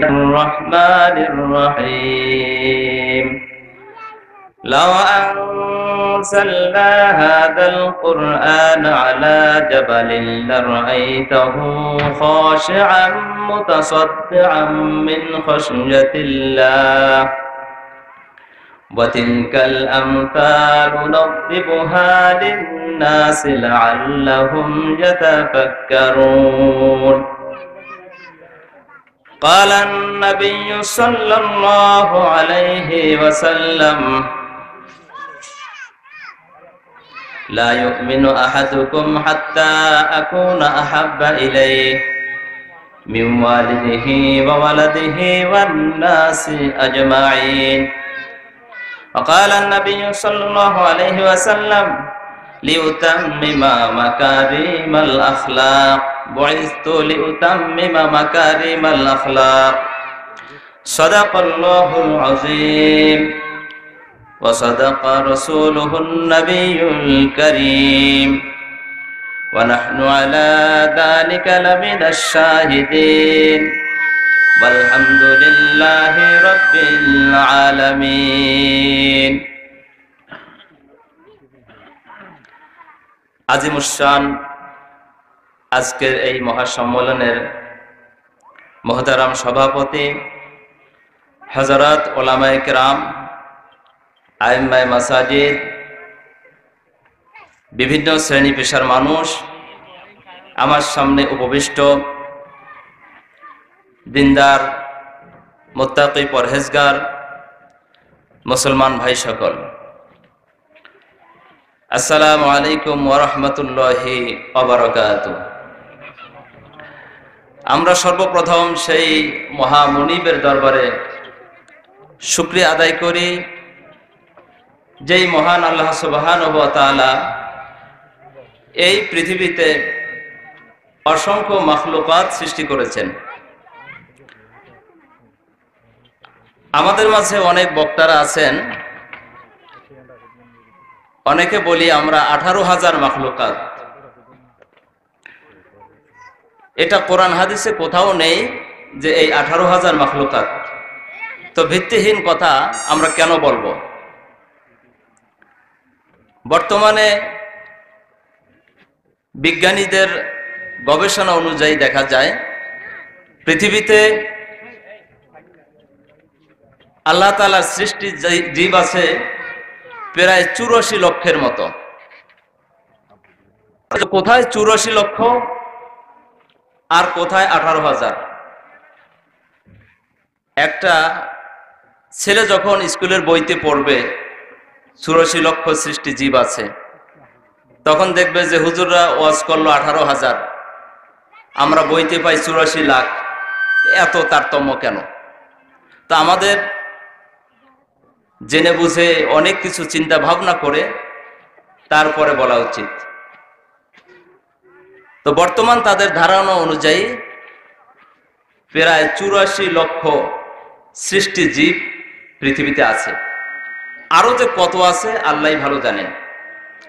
الرحمن الرحيم لو أنزلنا هذا القرآن على جبل لرأيته خاشعا متصدعا من خشية الله وتلك الأمثال نضربها للناس لعلهم يتفكرون قال النبي صلى الله عليه وسلم لا يؤمن أحدكم حتى أكون أحب إليه من والده وولده والناس أجمعين وقال النبي صلى الله عليه وسلم لأتمم مكارم الأخلاق بعثت لأتمم مكارم الأخلاق صدق الله العظيم وصدق رسوله النبي الكريم ونحن على ذلك لمن الشاهدين والحمد لله رب العالمين আজিমুশান আজকের এই মহাসম্মেলনের মহতারাম সভাপতি হযরত উলামায়ে কেরাম আইম্মায়ে মাসাজিদ বিভিন্ন শ্রেণী পেশার মানুষ আমার সামনে উপবিষ্ট দিনদার মুত্তাকি পরহেজগার মুসলমান ভাই সকল আসসালামু আলাইকুম ওয়া রাহমাতুল্লাহি ওয়া বারাকাতুহু আমরা সর্বপ্রথম সেই মহামুনিবের দরবারে শুকরিয়া আদায় করি যেই মহান আল্লাহ সুবহানাহু ওয়া তাআলা এই পৃথিবীতে অসংখ্য মাখলুকাত সৃষ্টি করেছেন। আমাদের মাঝে অনেক বক্তারা আছেন, অনেকে বলি আমরা 18,000 মাখলুকাত। এটা কোরআন হাদিসে কোথাও নেই যে এই 18,000 মাখলুকাত। তো ভিত্তিহীন কথা আমরা কেন বলবো? বর্তমানে বিজ্ঞানীদের গবেষণা অনুযায়ী দেখা যায় পৃথিবীতে আল্লাহ তাআলার সৃষ্টি জীব আছে প্রায় 84 লক্ষের মতো। কোথায় 84 লক্ষ আর কোথায় 18,000? একটা ছেলে যখন স্কুলের বইতে পড়বে 84 লক্ষ সৃষ্টি জীব আছে, তখন দেখবে যে হুজুররা ওয়াজ করলো 18,000, আমরা বইতে পাই 84 লাখ। এত তারতম্য কেন? তা আমাদের জেনে বুঝে অনেক কিছু চিন্তা ভাবনা করে তারপরে বলা উচিত। তো বর্তমান তাদের ধারণা অনুযায়ী প্রায় 84 লক্ষ সৃষ্টি জীব পৃথিবীতে আছে। আরো যে কত আছে আল্লাহই ভালো জানেন,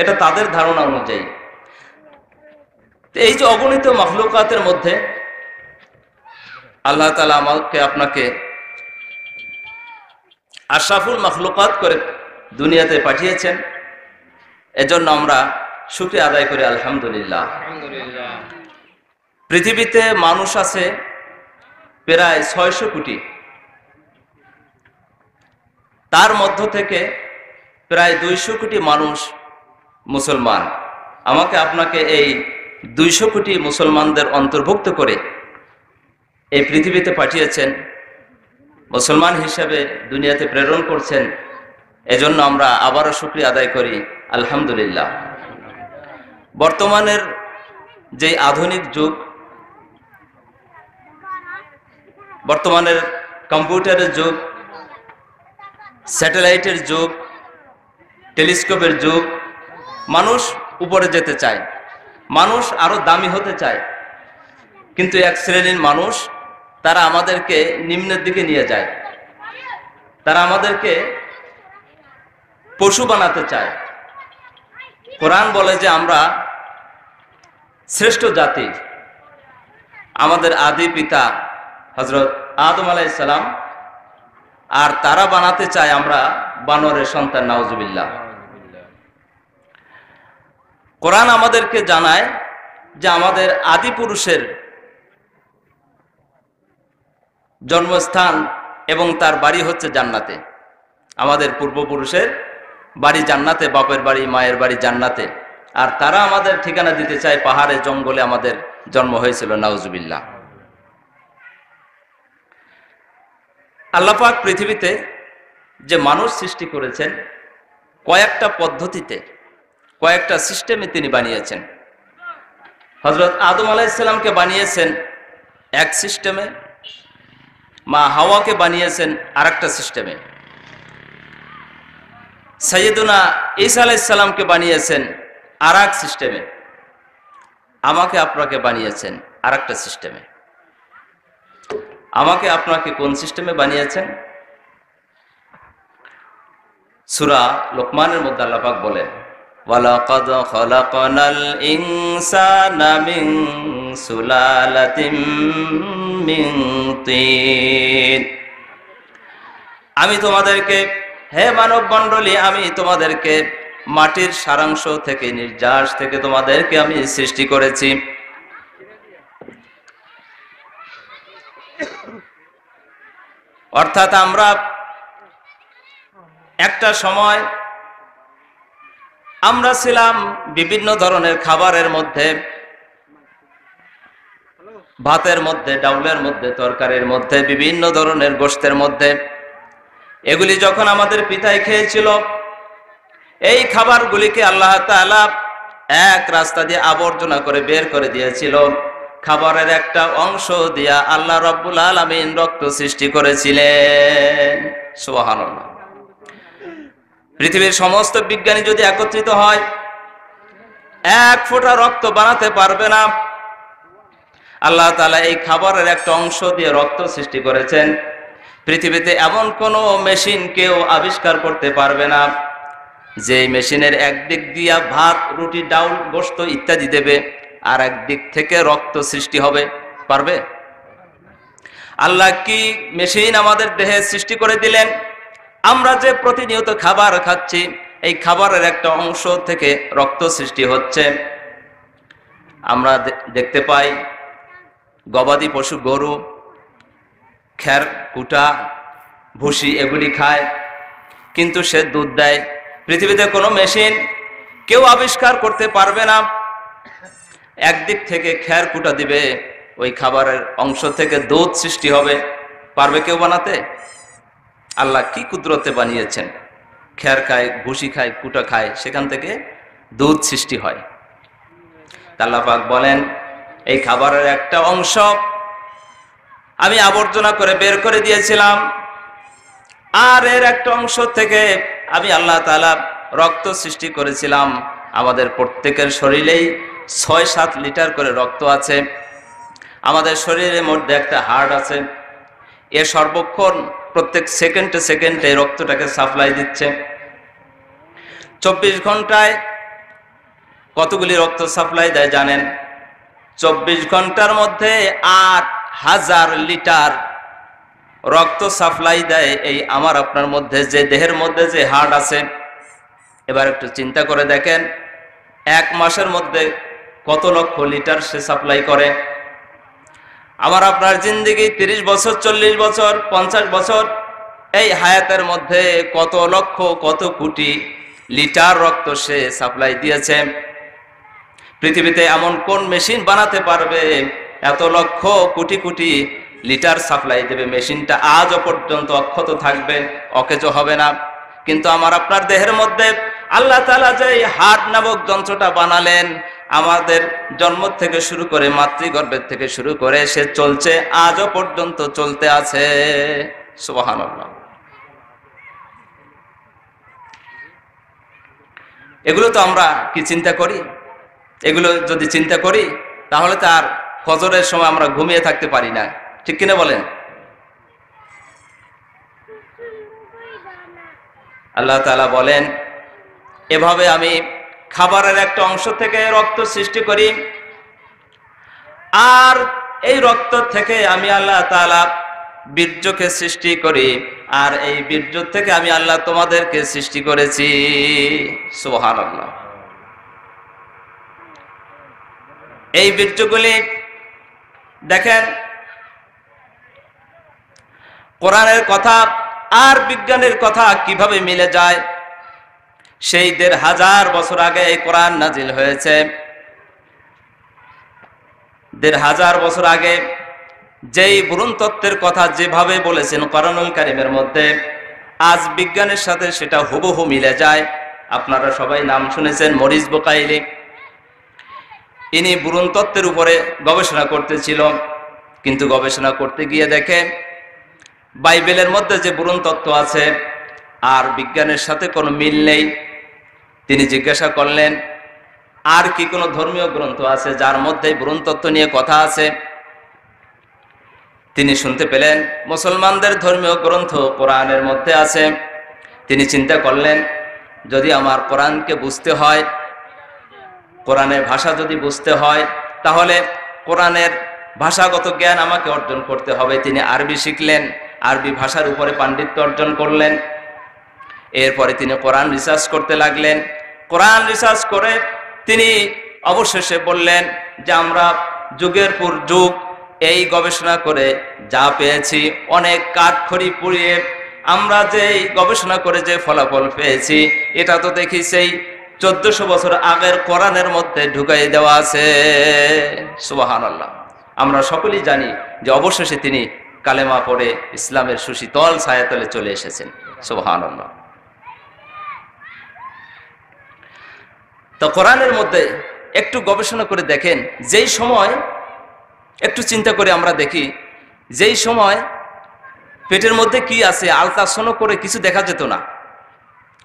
এটা তাদের ধারণা অনুযায়ী। এই যে অগণিত মাখলুকাতের মধ্যে আল্লাহ তাআলা আমাকে আপনাকে আশরাফুল মাখলুকাত করে দুনিয়াতে পাঠিয়েছেন, এজন্য আমরা শুকরিয়া আদায় করি আলহামদুলিল্লাহ। পৃথিবীতে মানুষ আছে প্রায় 600 কোটি। তার মধ্য থেকে প্রায় 200 কোটি মানুষ মুসলমান। আমাকে আপনাকে এই 200 কোটি মুসলমানদের অন্তর্ভুক্ত করে এই পৃথিবীতে পাঠিয়েছেন, মুসলমান হিসেবে দুনিয়াতে প্রেরণ করছেন, এজন্য আমরা আবারও শুকরিয়া আদায় করি আলহামদুলিল্লাহ। বর্তমানের যে আধুনিক যুগ, বর্তমানের কম্পিউটারের যুগ, স্যাটেলাইটের যুগ, টেলিস্কোপের যুগ, মানুষ উপরে যেতে চায়, মানুষ আরো দামি হতে চায়, কিন্তু এক শ্রেণীর মানুষ তারা আমাদেরকে নিম্নের দিকে নিয়ে যায়, তারা আমাদেরকে পশু বানাতে চায়। কোরআন বলে যে আমরা শ্রেষ্ঠ জাতি। আমাদের আদি পিতা হযরত আদম আলাইহিস সালাম, আর তারা বানাতে চায় আমরা বানরের সন্তান, নাউজুবিল্লাহ। কোরআন আমাদেরকে জানায় যে আমাদের আদি পুরুষের জন্মস্থান এবং তার বাড়ি হচ্ছে জান্নাতে। আমাদের পূর্বপুরুষের বাড়ি জান্নাতে, বাপের বাড়ি মায়ের বাড়ি জান্নাতে, আর তারা আমাদের ঠিকানা দিতে চায় পাহাড়ে জঙ্গলে আমাদের জন্ম হয়েছিল, নাউজুবিল্লাহ। আল্লাহ পাক পৃথিবীতে যে মানুষ সৃষ্টি করেছেন কয়েকটা পদ্ধতিতে, কয়েকটা সিস্টেমে তিনি বানিয়েছেন। হযরত আদম আলাইহিস সালামকে বানিয়েছেন এক সিস্টেমে, মা হাওয়াকে বানিয়েছেন আরেকটা সিস্টেমে, সাইয়েদুনা ঈসা আলাইহিস সালামকে বানিয়েছেন আরেক সিস্টেমে, আমাকে আপনাকে বানিয়েছেন আরেকটা সিস্টেমে। আমাকে আপনাকে কোন সিস্টেমে বানিয়েছেন? সূরা লোকমানের মধ্যে আল্লাহ পাক বলেন, ওয়ালাকাদ খালাকনাল ইনসানা মিন সুলালাতিন মিন তিন। আমি তোমাদেরকে, হে মানব মণ্ডলী, আমি তোমাদেরকে মাটির সারাংশ থেকে, নির্যাস থেকে তোমাদেরকে আমি সৃষ্টি করেছি। অর্থাৎ আমরা একটা সময় আমরা ছিলাম বিভিন্ন ধরনের খাবারের মধ্যে, ভাতের মধ্যে, ডাউলের মধ্যে, তরকারির মধ্যে, বিভিন্ন ধরনের গোশতের মধ্যে। এগুলি যখন আমাদের পিতাই খেয়েছিল, এই খাবারগুলিকে আল্লাহ তাআলা এক রাস্তা দিয়ে আবর্জনা করে বের করে দিয়েছিল। খাবারের একটা অংশ দিয়া আল্লাহ রাব্বুল আলামিন রক্ত সৃষ্টি করেছিলেন। সুবহানাল্লাহ। পৃথিবীর সমস্ত বিজ্ঞানী যদি একত্রিত হয়, এক ফোঁটা রক্ত বানাতে পারবে না। আল্লাহ তাআলা এই খাবারের একটা অংশ দিয়ে রক্ত সৃষ্টি করেছেন। পৃথিবীতে এমন কোনো মেশিন কেউ আবিষ্কার করতে পারবে না যে মেশিনের একদিক দিয়া ভাত, রুটি, ডাউল, গোশত ইত্যাদি দেবে, আর একদিক থেকে রক্ত সৃষ্টি হবে, পারবে? আল্লাহ কি মেশিন আমাদের দেহে সৃষ্টি করে দিলেন। আমরা যে প্রতিনিয়ত খাবার খাচ্ছি, এই খাবারের একটা অংশ থেকে রক্ত সৃষ্টি হচ্ছে। আমরা দেখতে পাই গবাদি পশু, গরু খ্যার, কুটা, ভুসি এগুলি খায়, কিন্তু সে দুধ দেয়। পৃথিবীতে কোনো মেশিন কেউ আবিষ্কার করতে পারবে না একদিক থেকে খ্যার কুটা দিবে, ওই খাবারের অংশ থেকে দুধ সৃষ্টি হবে, পারবে কেউ বানাতে? আল্লাহ কি কুদরতে বানিয়েছেন। খ্যার খায়, ভুসি খায়, কুটা খায়, সেখান থেকে দুধ সৃষ্টি হয়। আল্লাহ পাক বলেন, এই খাবারের একটা অংশ আমি আবর্জনা করে বের করে দিয়েছিলাম, আর এর একটা অংশ থেকে আমি আল্লাহ তাআলা রক্ত সৃষ্টি করেছিলাম। আমাদের প্রত্যেকের শরীরেই ৬-৭ লিটার করে রক্ত আছে। আমাদের শরীরের মধ্যে একটা হার্ট আছে, এ সর্বক্ষণ প্রত্যেক সেকেন্ডে সেকেন্ডে রক্তটাকে সাপ্লাই দিচ্ছে। ২৪ ঘন্টায় কতগুলি রক্ত সাপ্লাই দেয় জানেন? ২৪ ঘন্টার মধ্যে ৮,০০০ লিটার রক্ত সাপ্লাই দেয় এই আমার আপনার মধ্যে, যে দেহের মধ্যে যে হার্ট আছে। এবার একটু চিন্তা করে দেখেন, এক মাসের মধ্যে কত লক্ষ লিটার সে সাপ্লাই করে। আমার আপনার জিন্দেগি ৩০ বছর, ৪০ বছর, ৫০ বছর, এই হায়াতের মধ্যে কত লক্ষ, কত কোটি লিটার রক্ত সে সাপ্লাই দিয়েছে। পৃথিবীতে এমন কোন মেশিন বানাতে পারবে এত লক্ষ কোটি কোটি লিটার সাপ্লাই দেবে? মেশিনটা আজও পর্যন্ত অক্ষত থাকবে, অকেজো হবে না। কিন্তু আমার আপনার দেহের মধ্যে আল্লাহ তাআলা যে হার্ট নামক যন্ত্রটা বানালেন, আমাদের জন্ম থেকে শুরু করে, মাতৃগর্ভের থেকে শুরু করে সে চলছে, আজও পর্যন্ত চলতে আছে। সুবহানাল্লাহ। এগুলো তো আমরা কি চিন্তা করি? এগুলো যদি চিন্তা করি তাহলে তো আর ফজরের সময় আমরা ঘুমিয়ে থাকতে পারি না, ঠিক কিনা বলেন? আল্লাহ তাআলা বলেন, এভাবে আমি খাবারের একটা অংশ থেকে রক্ত সৃষ্টি করি, আর এই রক্ত থেকে আমি আল্লাহ তাআলা বীর্যকে সৃষ্টি করি, আর এই বীর্য থেকে আমি আল্লাহ তোমাদেরকে সৃষ্টি করেছি। সুবহানাল্লাহ। এই বীর্যগুলি দেখেন, কোরআনের কথা আর বিজ্ঞানের কথা কিভাবে মিলে যায়। সেই ১৫০০ বছর আগে এই কোরআন নাজিল হয়েছে। ১৫০০ বছর আগে যেই ভ্রূণ তত্ত্বের কথা যেভাবে বলেছেন কোরআনুল কারীমের মধ্যে, আজ বিজ্ঞানের সাথে সেটা হুবহু মিলে যায়। আপনারা সবাই নাম শুনেছেন মরিস বুকাইলি। ইনি ভ্রূণ তত্ত্বের উপরে গবেষণা করতেছিল, কিন্তু গবেষণা করতে গিয়ে দেখে বাইবেলের মধ্যে যে ভ্রূণ তত্ত্ব আছে আর বিজ্ঞানের সাথে কোনো মিল নেই। তিনি জিজ্ঞাসা করলেন, আর কি কোনো ধর্মীয় গ্রন্থ আছে যার মধ্যে ভ্রূণ তত্ত্ব নিয়ে কথা আছে? তিনি শুনতে পেলেন মুসলমানদের ধর্মীয় গ্রন্থ কোরআনের মধ্যে আছে। তিনি চিন্তা করলেন, যদি আমার কোরআনকে বুঝতে হয়, কোরআনের ভাষা যদি বুঝতে হয়, তাহলে কোরআনের ভাষাগত জ্ঞান আমাকে অর্জন করতে হবে। তিনি আরবি শিখলেন, আরবি ভাষার উপরে পাণ্ডিত্য অর্জন করলেন। এরপরে তিনি কোরআন রিসার্চ করতে লাগলেন। কোরআন রিসার্চ করে তিনি অবশেষে বললেন যে আমরা যুগের পর যুগ এই গবেষণা করে যা পেয়েছি, অনেক কাঠখড়ি পুড়িয়ে আমরা যে গবেষণা করে যে ফলাফল পেয়েছি, এটা তো দেখি সেই ১৪০০ বছর আগের কোরআনের মধ্যে ঢুকাই দেওয়া আছে। সুবহানাল্লাহ। আমরা সকলেই জানি যে অবশেষে তিনি কালেমা পড়ে ইসলামের সুশীতল ছায়াতলে চলে এসেছেন। সুবহানাল্লাহ। তো কোরআনের মধ্যে একটু গবেষণা করে দেখেন, যেই সময় একটু চিন্তা করে আমরা দেখি, যেই সময় পেটের মধ্যে কি আছে আলট্রাসাউন্ড করে কিছু দেখা যেত না,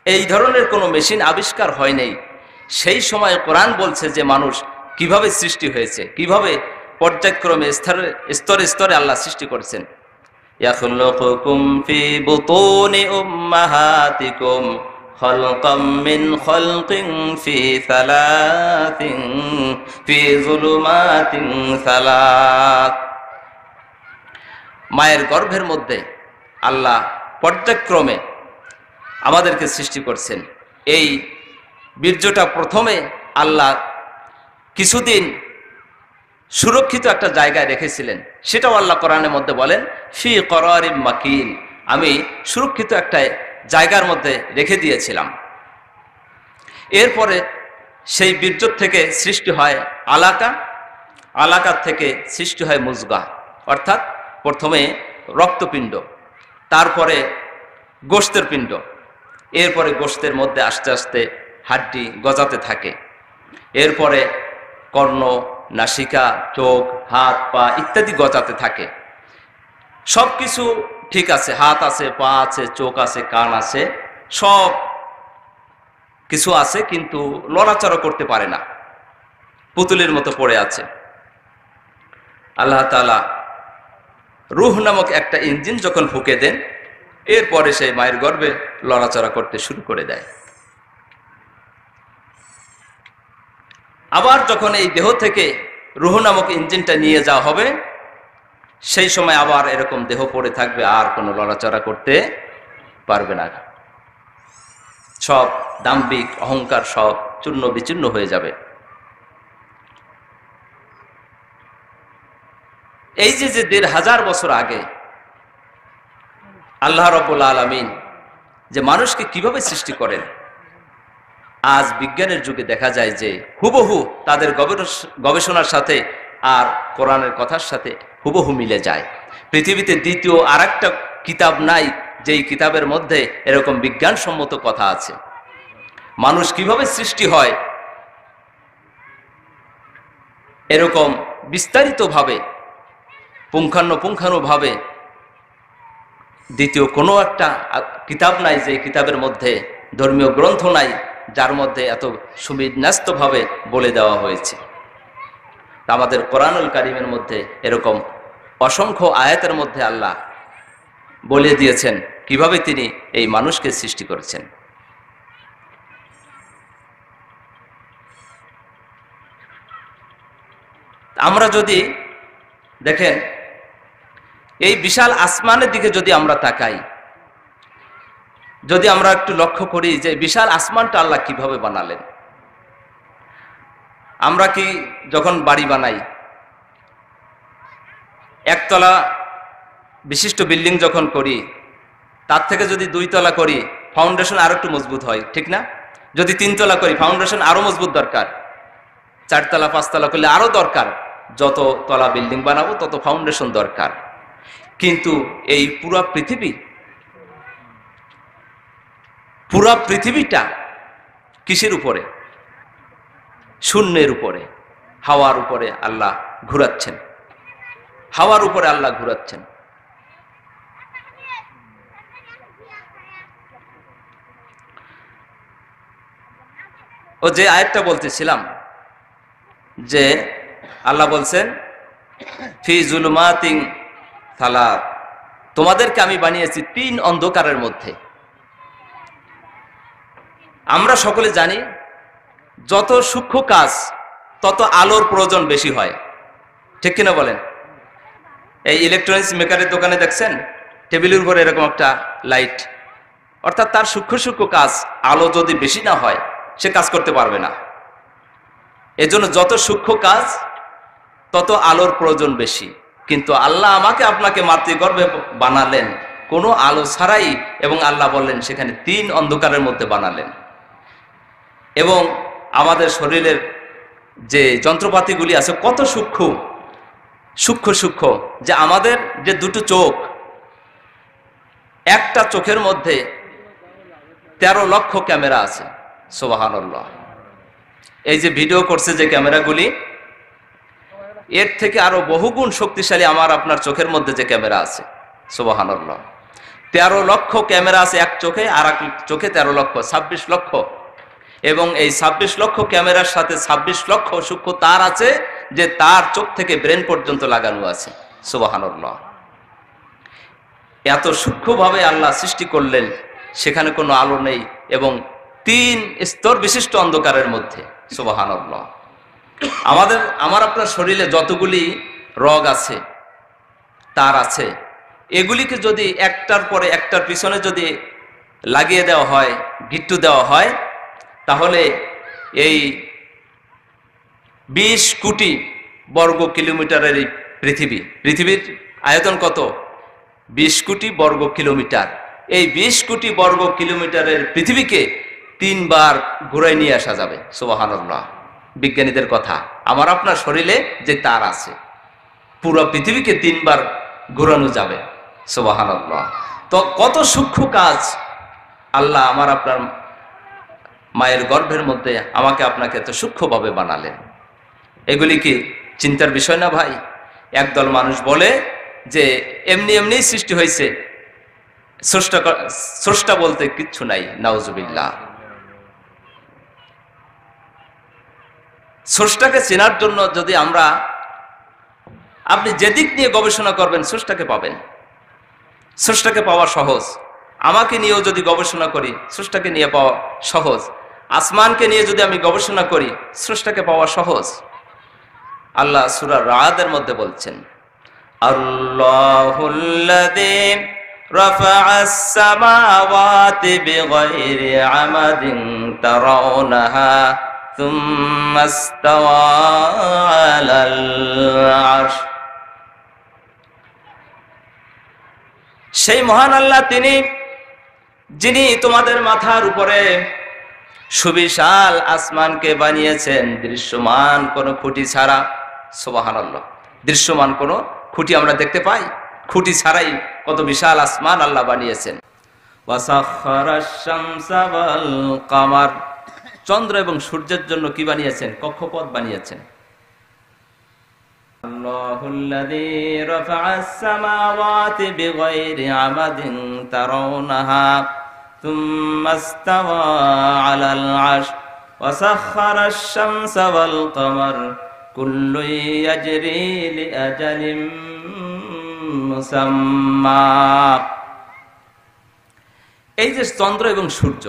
এই ধরনের কোনো মেশিন আবিষ্কার হয় নাই, সেই সময় কোরআন বলছে যে মানুষ কিভাবে সৃষ্টি হয়েছে, কিভাবে পর্যায়ক্রমে স্তরে স্তরে আল্লাহ সৃষ্টি করেছেন। ইয়াখলুকুকুম ফি বুতুনি উম্মাহাতিকুম খালকাম মিন খালকিন ফি সালাসিন ফি যুলুমাতিন সালাস। মায়ের গর্ভের মধ্যে আল্লাহ পর্যায়ক্রমে আমাদেরকে সৃষ্টি করছেন। এই বীর্যটা প্রথমে আল্লাহ কিছুদিন সুরক্ষিত একটা জায়গায় রেখেছিলেন, সেটাও আল্লাহ কোরআনের মধ্যে বলেন ফি করারিম মাকিন, আমি সুরক্ষিত একটা জায়গার মধ্যে রেখে দিয়েছিলাম। এরপরে সেই বীর্য থেকে সৃষ্টি হয় আলাকা, আলাকার থেকে সৃষ্টি হয় মুজগা, অর্থাৎ প্রথমে রক্তপিণ্ড, তারপরে গোশতের পিণ্ড, এরপরে গোশতের মধ্যে আস্তে আস্তে হাড্ডি গজাতে থাকে, এরপরে কর্ণ, নাসিকা, চোখ, হাত, পা ইত্যাদি গজাতে থাকে। সব কিছু ঠিক আছে, হাত আছে, পা আছে, চোখ আছে, কান আছে, সব কিছু আছে, কিন্তু লড়াচড়া করতে পারে না, পুতুলের মতো পড়ে আছে। আল্লাহ তাআলা রূহ নামক একটা ইঞ্জিন যখন ফুঁকে দেন, এরপরে সেই মায়ের গর্ভে লড়াচড়া করতে শুরু করে দেয়। আবার যখন এই দেহ থেকে রূহ নামক ইঞ্জিনটা নিয়ে যাওয়া হবে, সেই সময় আবার এরকম দেহ পড়ে থাকবে, আর কোনো লড়াচড়া করতে পারবে না। সব দাম্ভিক অহংকার সব চূর্ণ বিচূর্ণ হয়ে যাবে। এই যে ১৫০০ বছর আগে আল্লাহ রাব্বুল আলামিন যে মানুষকে কিভাবে সৃষ্টি করেন, আজ বিজ্ঞানের যুগে দেখা যায় যে হুবহু তাদের গবেষণার সাথে আর কোরআনের কথার সাথে হুবহু মিলে যায়। পৃথিবীতে দ্বিতীয় আর একটা কিতাব নাই যেই কিতাবের মধ্যে এরকম বিজ্ঞানসম্মত কথা আছে। মানুষ কিভাবে সৃষ্টি হয় এরকম বিস্তারিতভাবে পুঙ্খানুপুঙ্খানুভাবে দ্বিতীয় কোনো একটা কিতাব নাই, যে কিতাবের মধ্যে ধর্মীয় গ্রন্থ নাই যার মধ্যে এত সুবিন্যস্তভাবে বলে দেওয়া হয়েছে। আমাদের কোরআনুল কারীমের মধ্যে এরকম অসংখ্য আয়াতের মধ্যে আল্লাহ বলে দিয়েছেন কিভাবে তিনি এই মানুষকে সৃষ্টি করেছেন। আমরা যদি দেখেন এই বিশাল আসমানের দিকে যদি আমরা তাকাই, যদি আমরা একটু লক্ষ্য করি যে বিশাল আসমানটা আল্লাহ কিভাবে বানালেন। আমরা কি যখন বাড়ি বানাই, একতলা বিশিষ্ট বিল্ডিং যখন করি, তার থেকে যদি 2 তলা করি ফাউন্ডেশন আরো একটু মজবুত হয়, ঠিক না? যদি 3 তলা করি ফাউন্ডেশন আরো মজবুত দরকার, 4 তলা 5 তলা করলে আরো দরকার। যত তলা বিল্ডিং বানাবো তত ফাউন্ডেশন দরকার। কিন্তু এই পুরা পৃথিবীটা কিসের উপরে? শূন্যের উপরে, হাওয়ার উপরে আল্লাহ ঘুরাচ্ছেন, হাওয়ার উপরে আল্লাহ ঘুরাচ্ছেন। ও যে আয়াতটা বলতেছিলাম যে আল্লাহ বলছেন ফি জুলুমাতিন সালাত, তোমাদেরকে আমি বানিয়েছি 3 অন্ধকারের মধ্যে। আমরা সকলে জানি যত সূক্ষ্ম কাজ তত আলোর প্রয়োজন বেশি হয়, ঠিক কিনা বলেন? এই ইলেকট্রনিক্স মেকারের দোকানে দেখছেন টেবিলের উপরে এরকম একটা লাইট, অর্থাৎ তার সূক্ষ্ম কাজ আলো যদি বেশি না হয় সে কাজ করতে পারবে না। এজন্য যত সূক্ষ্ম কাজ তত আলোর প্রয়োজন বেশি। কিন্তু আল্লাহ আমাকে আপনাকে মাতৃগর্ভে বানালেন কোনো আলো ছাড়াই, এবং আল্লাহ বললেন সেখানে 3 অন্ধকারের মধ্যে বানালেন। এবং আমাদের শরীরের যে যন্ত্রপাতিগুলি আছে কত সূক্ষ্ম, যে আমাদের যে 2টো চোখ, একটা চোখের মধ্যে 13 লক্ষ ক্যামেরা আছে। সুবহানাল্লাহ। এই যে ভিডিও করছে যে ক্যামেরাগুলি, এর থেকে আরো বহুগুণ শক্তিশালী আমার আপনার চোখের মধ্যে যে ক্যামেরা আছে। সুবহানাল্লাহ। 13 লক্ষ ক্যামেরা আছে এক চোখে, আর এক চোখে 13 লক্ষ, 26 লক্ষ। এবং এই 26 লক্ষ ক্যামেরার সাথে 26 লক্ষ সূক্ষ্ম তার আছে, যে তার চোখ থেকে ব্রেন পর্যন্ত লাগানো আছে। সুবহানাল্লাহ। এত সূক্ষ্মভাবে আল্লাহ সৃষ্টি করলেন, সেখানে কোনো আলো নেই, এবং 3 স্তর বিশিষ্ট অন্ধকারের মধ্যে। সুবহানাল্লাহ। আমার আপনার শরীরে যতগুলি রগ আছে, তার আছে, এগুলিকে যদি একটার পরে একটার পিছনে যদি লাগিয়ে দেওয়া হয়, গিট্টু দেওয়া হয়, তাহলে এই 20 কোটি বর্গ কিলোমিটারের এই পৃথিবীর আয়তন কত? 20 কোটি বর্গ কিলোমিটার। এই 20 কোটি বর্গ কিলোমিটারের পৃথিবীকে 3 বার ঘুরাই নিয়ে আসা যাবে। সুবহানাল্লাহ। বিজ্ঞানীদের কথা। আমার আপনার শরীরে যে তার আছে, পুরো পৃথিবীকে 3 বার ঘুরানো যাবে। সুবহানাল্লাহ। তো কত সূক্ষ্ম কাজ আল্লাহ আমার আপনার মায়ের গর্ভের মধ্যে আমাকে আপনাকে এত সূক্ষ্মভাবে বানালেন। এগুলি কি চিন্তার বিষয় না ভাই? একদল মানুষ বলে যে এমনি সৃষ্টি হয়েছে, স্রষ্টা বলতে কিচ্ছু নাই। নাউজুবিল্লাহ। স্রষ্টাকে চেনার জন্য যদি আপনি যেদিক নিয়ে গবেষণা করবেন স্রষ্টাকে পাবেন। স্রষ্টাকে পাওয়া সহজ। আমাকে নিয়েও যদি গবেষণা করি স্রষ্টাকে নিয়ে পাওয়া সহজ। আসমানকে নিয়ে যদি আমি গবেষণা করি স্রষ্টাকে পাওয়া সহজ। আল্লাহ সূরা রাদের মধ্যে বলছেন, আল্লাহুল্লাযী রাফা'আস সামাওয়াতি বিগাইরি আমাদিন তারাউনাহা সুম্মা ইসতাওয়া আলাল আরশ। সেই মহান আল্লাহ তিনি, যিনি তোমাদের মাথার উপরে সুবিশাল আসমানকে বানিয়েছেন দৃশ্যমান কোনো খুঁটি ছাড়া। সুবহানাল্লাহ। দৃশ্যমান কোনো খুঁটি আমরা দেখতে পাই? খুঁটি ছাড়াই কত বিশাল আসমান আল্লাহ বানিয়েছেন। ওয়াসাখখারাশ শামসা ওয়াল কামার, চন্দ্র এবং সূর্যের জন্য কি বানিয়েছেন? কক্ষপথ বানিয়েছেন। আল্লাহুল্লাযী রাফা'আস সামাওয়াতি বিগাইরি আমাদিন তারাউনাহা সুম্মা ইসতাওয়া আলাল আরশ ওয়াসাখখারাশ শামসা ওয়াল কামার কুল্লুন ইয়াজরি লিআজালিন মুসাম্মা। এই যে চন্দ্র এবং সূর্য,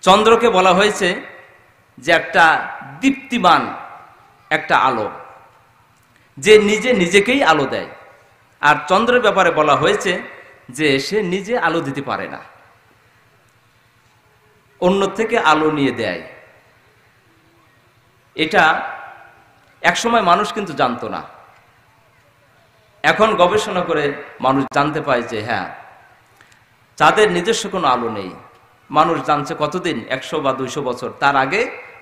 চন্দ্রকে বলা হয়েছে যে একটা দীপ্তিমান একটা আলো, যে নিজেকেই আলো দেয়। আর চন্দ্রের ব্যাপারে বলা হয়েছে যে সে নিজে আলো দিতে পারে না, অন্য থেকে আলো নিয়ে দেয়। এটা একসময় মানুষ কিন্তু জানতো না, এখন গবেষণা করে মানুষ জানতে পায় যে হ্যাঁ, চাঁদের নিজস্ব কোনো আলো নেই। মানুষ জানছে কতদিন, 100 বা 200 বছর, তার আগে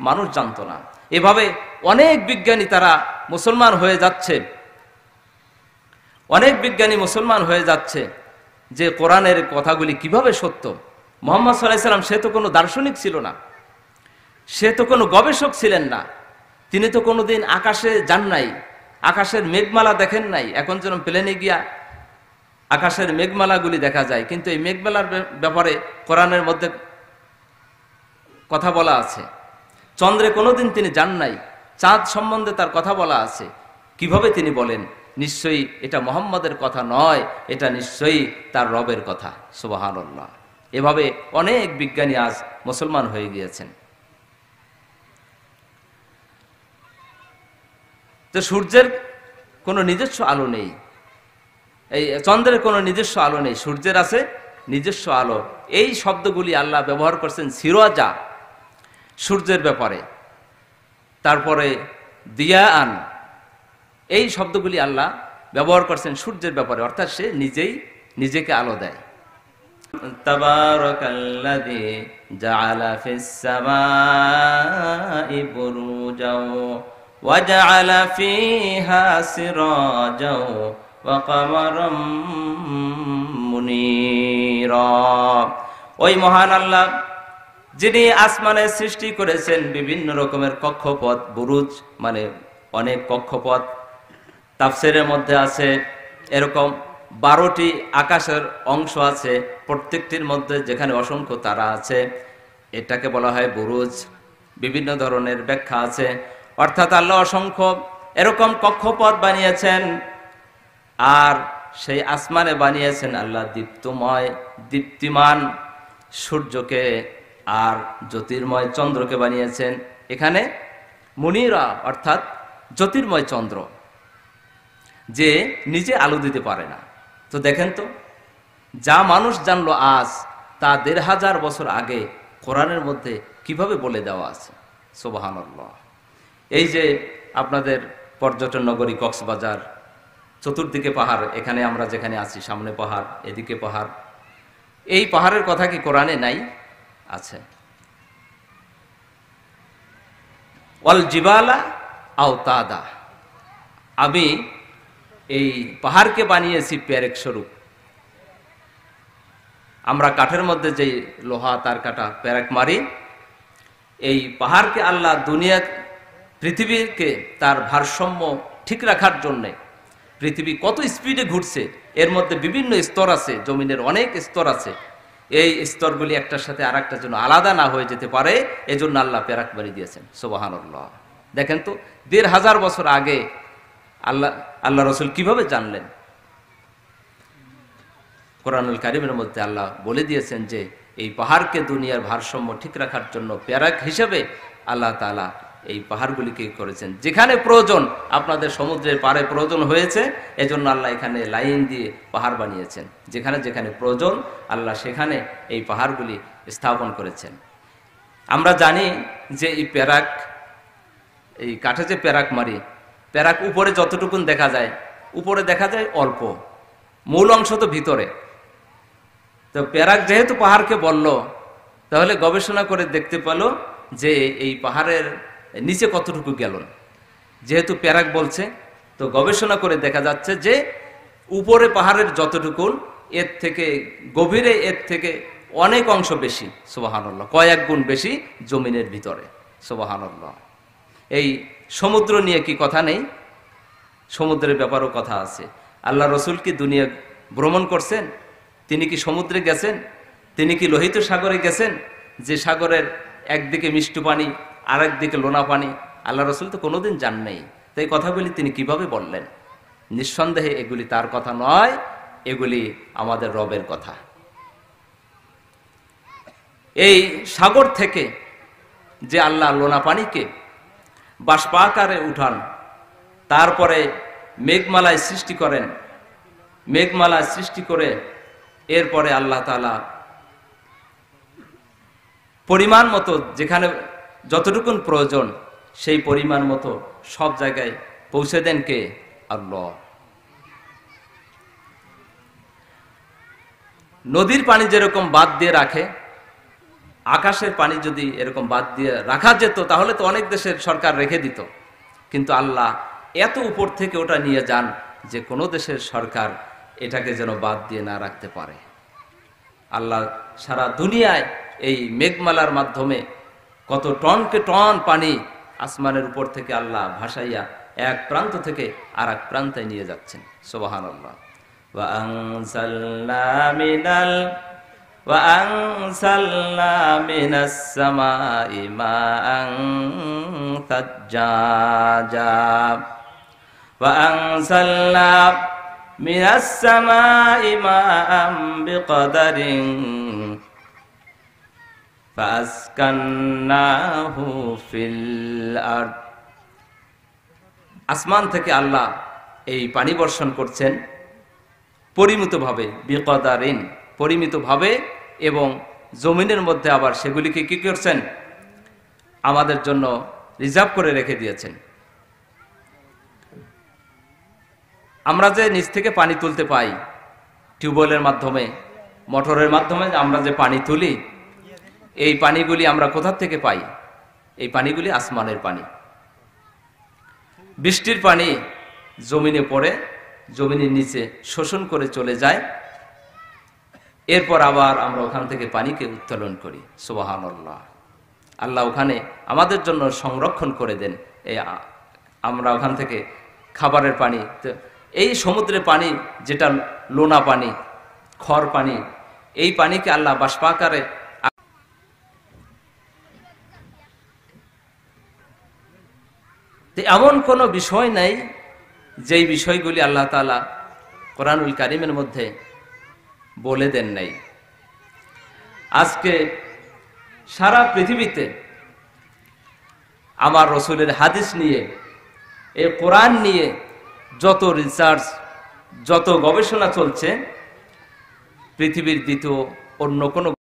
মানুষ জানতো না। এভাবে অনেক বিজ্ঞানী তারা মুসলমান হয়ে যাচ্ছে, অনেক বিজ্ঞানী মুসলমান হয়ে যাচ্ছে যে কোরআনের কথাগুলি কিভাবে সত্য। মুহাম্মদ সাল্লাল্লাহু আলাইহি সাল্লাম সে তো কোনো দার্শনিক ছিল না, সে তো কোনো গবেষক ছিলেন না, তিনি তো কোনোদিন আকাশে যান নাই, আকাশের মেঘমালা দেখেন নাই। এখন যেন প্লেনে গিয়া আকাশের মেঘমালাগুলি দেখা যায়, কিন্তু এই মেঘমালার ব্যাপারে কোরআনের মধ্যে কথা বলা আছে। চন্দ্রে কোনোদিন তিনি যান নাই, চাঁদ সম্বন্ধে তার কথা বলা আছে। কিভাবে তিনি বলেন নিশ্চয়ই এটা মুহাম্মদের কথা নয়, এটা নিশ্চয়ই তার রবের কথা। সুবহানাল্লাহ। এভাবে অনেক বিজ্ঞানী আজ মুসলমান হয়ে গিয়েছেন। তো সূর্যের কোনো নিজস্ব আলো নেই, এই চন্দ্রের কোনো নিজস্ব আলো নেই, সূর্যের আছে নিজস্ব আলো। এই শব্দগুলি আল্লাহ ব্যবহার করছেন সিরাজা সূর্যের ব্যাপারে, তারপরে দিয়াআন, এই শব্দগুলি আল্লাহ ব্যবহার করছেন সূর্যের ব্যাপারে, অর্থাৎ সে নিজেই নিজেকে আলো দেয়। তাবারাকাল্লাযী জাআলা ফিস সামাই বুরুজাও ওয়া জাআলা ফিহা সিরাজাও ওয়া কামারাম মুনীরা। ওই মহান আল্লাহ যিনি আসমানে সৃষ্টি করেছেন বিভিন্ন রকমের কক্ষপথ, বুরুজ মানে অনেক কক্ষপথ। তাফসীরের মধ্যে আছে এরকম 12টি আকাশের অংশ আছে, প্রত্যেকটির মধ্যে যেখানে অসংখ্য তারা আছে, এটাকে বলা হয় বুরুজ। বিভিন্ন ধরনের ব্যাখ্যা আছে, অর্থাৎ আল্লাহ অসংখ্য এরকম কক্ষপথ বানিয়েছেন। আর সেই আসমানে বানিয়েছেন আল্লাহ দীপ্তময় দীপ্তিমান সূর্যকে, আর জ্যোতির্ময় চন্দ্রকে বানিয়েছেন। এখানে মুনিরা অর্থাৎ জ্যোতির্ময় চন্দ্র, যে নিজে আলো দিতে পারে না। তো দেখেন তো, যা মানুষ জানলো আজ, তা 1500 বছর আগে কোরআনের মধ্যে কিভাবে বলে দেওয়া আছে। সুবহানাল্লাহ। এই যে আপনাদের পর্যটন নগরী কক্সবাজার, চতুর্দিকে পাহাড়, এখানে আমরা যেখানে আছি সামনে পাহাড়, এদিকে পাহাড়, এই পাহাড়ের কথা কি কোরআনে নাই? আছে। ওয়াল জিবালা আওতাদা, আমি এই পাহাড়কে বানিয়েছি পেরেক স্বরূপ। আমরা কাঠের মধ্যে যে লোহা তার কাটা পেরেক মারি, এই পাহাড়কে আল্লাহ দুনিয়া পৃথিবীকে তার ভারসাম্য ঠিক রাখার জন্যে, পৃথিবী কত স্পিডে ঘুরছে, এর মধ্যে বিভিন্ন স্তর আছে, জমিনের অনেক স্তর আছে, এই স্তরগুলি একটার সাথে আর একটা যেন আলাদা না হয়ে যেতে পারে, এজন্য আল্লাহ পেরেক বানিয়ে দিয়েছেন। সুবহানাল্লাহ। দেখেন তো 1500 বছর আগে আল্লাহ রসুল কিভাবে জানলেন? কোরআনুল কারীমের মধ্যে আল্লাহ বলে দিয়েছেন যে এই পাহাড়কে দুনিয়ার ভারসাম্য ঠিক রাখার জন্য পেরেক হিসেবে আল্লাহ তাআলা এই পাহাড়গুলিকে করেছেন। যেখানে প্রয়োজন, আপনাদের সমুদ্রের পাড়ে প্রয়োজন হয়েছে, এজন্য আল্লাহ এখানে লাইন দিয়ে পাহাড় বানিয়েছেন। যেখানে যেখানে প্রয়োজন আল্লাহ সেখানে এই পাহাড়গুলি স্থাপন করেছেন। আমরা জানি যে এই পেরেক, এই কাঠে যে পেরেক মারি, পেরেক উপরে যতটুকুন দেখা যায়, উপরে দেখা যায় অল্প, মূল অংশ তো ভিতরে। তো পেরেক যেহেতু পাহাড়কে বলল, তাহলে গবেষণা করে দেখতে পেল যে এই পাহাড়ের নিচে কতটুকু গেল। যেহেতু পেরেক বলছে, তো গবেষণা করে দেখা যাচ্ছে যে উপরে পাহাড়ের যতটুকুন, এর থেকে গভীরে এর থেকে অনেক অংশ বেশি। সুবহানাল্লাহ। কয়েক গুণ বেশি জমিনের ভিতরে। সুবহানাল্লাহ। এই সমুদ্র নিয়ে কি কথা নেই? সমুদ্রের ব্যাপারেও কথা আছে। আল্লাহ রসুল কি দুনিয়া ভ্রমণ করছেন? তিনি কি সমুদ্রে গেছেন? তিনি কি লোহিত সাগরে গেছেন, যে সাগরের একদিকে মিষ্টি পানি আর একদিকে লোনা পানি? আল্লাহ রসুল তো কোনোদিন যান নাই। তো এই কথাগুলি তিনি কিভাবে বললেন? নিঃসন্দেহে এগুলি তার কথা নয়, এগুলি আমাদের রবের কথা। এই সাগর থেকে যে আল্লাহ লোনা পানিকে বাষ্পাকারে উঠান, তারপরে মেঘমালায় সৃষ্টি করেন, মেঘমালা সৃষ্টি করে এরপরে আল্লাহ তাআলা পরিমাণ মতো যেখানে যতটুকুন প্রয়োজন সেই পরিমাণ মতো সব জায়গায় পৌঁছে দেন কে? আল্লাহ। নদীর পানি যেরকম বাদ দিয়ে রাখে, আকাশের পানি যদি এরকম বাদ দিয়ে রাখা যেত তাহলে তো অনেক দেশের সরকার রেখে দিত, কিন্তু আল্লাহ এত উপর থেকে ওটা নিয়ে যান যে কোনো দেশের সরকার এটাকে যেন বাদ দিয়ে না রাখতে পারে। আল্লাহ সারা দুনিয়ায় এই মেঘমালার মাধ্যমে কত টনকে টন পানি আসমানের উপর থেকে আল্লাহ ভাসাইয়া এক প্রান্ত থেকে আর এক প্রান্তে নিয়ে যাচ্ছেন। সুবহানাল্লাহ। وأنزلنا من السماء ماء ثجاجا وأنزلنا من السماء ماء بقدر فأسكناه في الأرض। আসমান থেকে আল্লাহ এই পানি বর্ষণ করছেন পরিমিতভাবে, বিকদারিন, পরিমিতভাবে, এবং জমিনের মধ্যে আবার সেগুলিকে কি করছেন? আমাদের জন্য রিজার্ভ করে রেখে দিয়েছেন। আমরা যে নিচ থেকে পানি তুলতে পাই টিউবওয়েলের মাধ্যমে, মোটরের মাধ্যমে আমরা যে পানি তুলি, এই পানিগুলি আমরা কোথা থেকে পাই? এই পানিগুলি আসমানের পানি। বৃষ্টির পানি জমিনে পড়ে, জমিনের নিচে শোষণ করে চলে যায়, এরপর আবার আমরা ওখান থেকে পানিকে উত্তোলন করি। সুবহানাল্লাহ। আল্লাহ ওখানে আমাদের জন্য সংরক্ষণ করে দেন। এই আমরা ওখান থেকে খাবারের পানি, এই সমুদ্রের পানি যেটা লোনা পানি, খর পানি, এই পানিকে আল্লাহ বাষ্পাকারে, এমন কোনো বিষয় নাই যেই বিষয়গুলি আল্লাহ তাআলা কোরআনুল কারীমের মধ্যে বলে দেন নাই। আজকে সারা পৃথিবীতে আমার রসুলের হাদিস নিয়ে, এই কোরআন নিয়ে যত রিসার্চ, যত গবেষণা চলছে, পৃথিবীর দ্বিতীয় অন্য কোনো